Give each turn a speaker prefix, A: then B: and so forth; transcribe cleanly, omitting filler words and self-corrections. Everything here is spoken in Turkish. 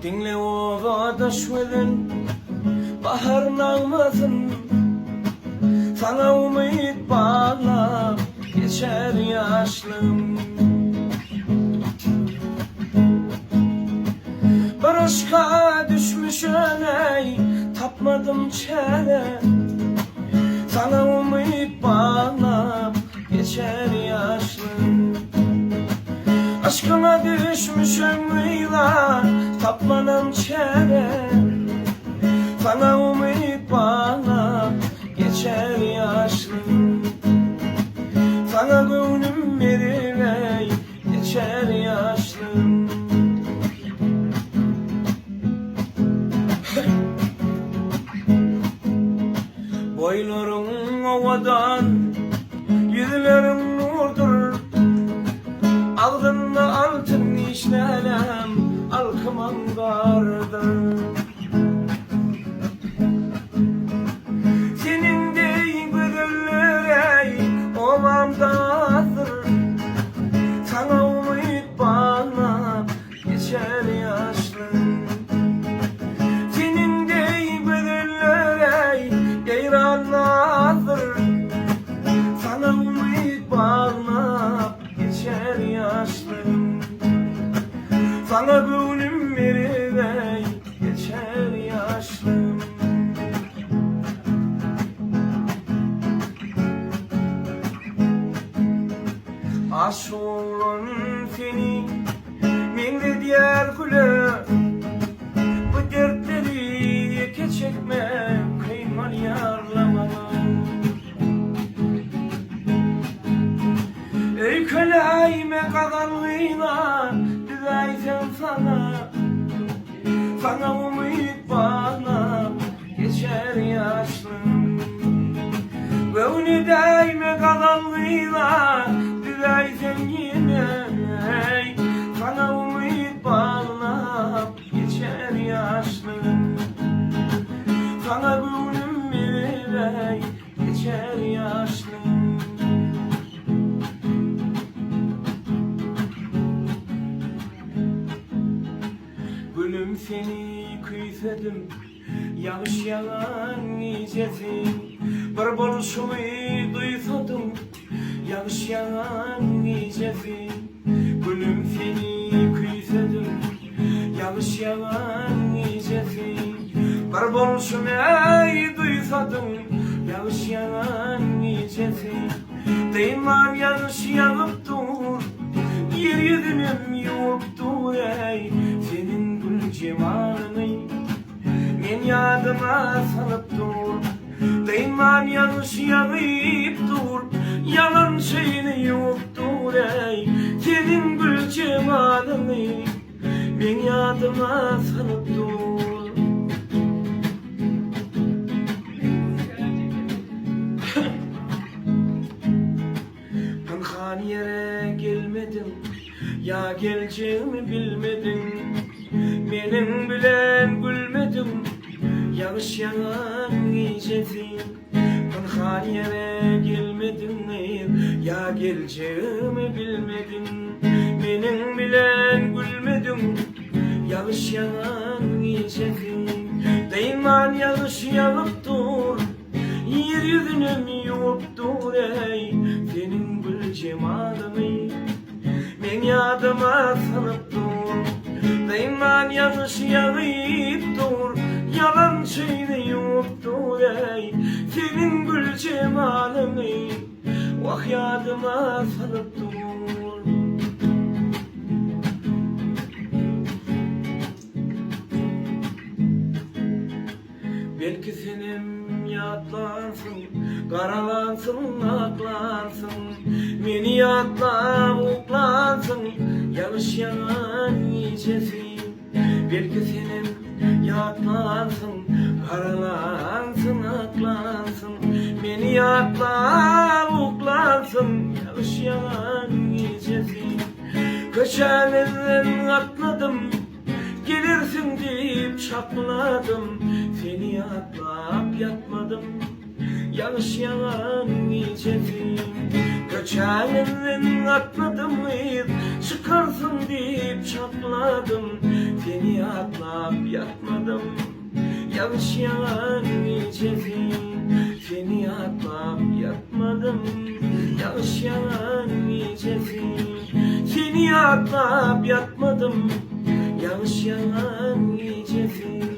A: Dinle ovada şüveden bahar nağmasın, sana umut bağla geçer yaşlım. Barışka düşmüşüm ey, tapmadım çare, sana umut bağla geçer yaşlım. Aşkına düşmüşüm ıyla, tapmadım çare, sana umut bağla geçer yaşlım. Sana gönlüm verir ey, geçer yaşlım. Boyların ovadan, yüzlerin nurdur, aldığında altın işlelem, alkıman vardır. Senin de güdüller ey, ovamdadır, sana umut bağla geçer yaşlım. Senin de güdüller ey, ceyranlardır, sana umut bağla geçer yaşlım. Sana gönlüm verir ey, geçer yaşlım. Aşığın seni, men de diğer kule, bu dertleri yeke çekme, kıyman yarlamalı. Ey köleğime kadarlığıyla düzeysen sana, sana umut bağla geçer yaşlım. Gönlü değme kadarlığıyla düzeysen yine, sana umut bağla geçer yaşlım. Sana gönlüm verir geçer yaşlım. Gülüm seni kıysedim, yanlış yalan nicesin. Bir buluşumu duysadım, yanlış yalan nicesin. Gülüm seni kıysedim, yanlış yalan nicesin. Bir buluşumu duysadım, yanlış yalan nicesin. Değmen yanlış yanıp dur, yeryüzünüm yoktur ey, senin gül cemalını men yadıma salıp dur. Değmen yanlış yanıp dur, yalan şeyini yoktur ey, senin gül cemalını men yadıma salıp dur. Pınhan yere gelmedim, ya geleceğimi bilmedin. Benim bilen gülmedim, yanlış yalan nicesin. Pınhan yere gelmedim, ya geleceğimi bilmedin. Benim bilen gülmedim, yanlış yalan nicesin. Değmen yanlış yanıp dur, yeryüzünüm yoktur ey, senin gül cemalını men yadıma salıp dur. Değmen yanlış yanıp dur, yalan şeyini yoktur ey, senin gül cemalını vah yadıma salıp dur. Belki senin yatlansın, karalansın, aklansın, beni yatla uklansın, yanlış yalan nicesin. Belki senin yatlansın, karalansın, aklansın, beni yatla uklansın, yanlış yalan nicesin. Köşelerinden atladım, gelirsin deyip çapladım, seni yatlap yatmadım, yanlış yalan nicesin. Köçeninden atladım, çıkarsın deyip çatladım. Seni atlap yatmadım. Yanlış yiyeceksin. Seni atlap yatmadım. Yanlış yiyeceksin. Seni atlap yatmadım. Yanlış yiyeceksin.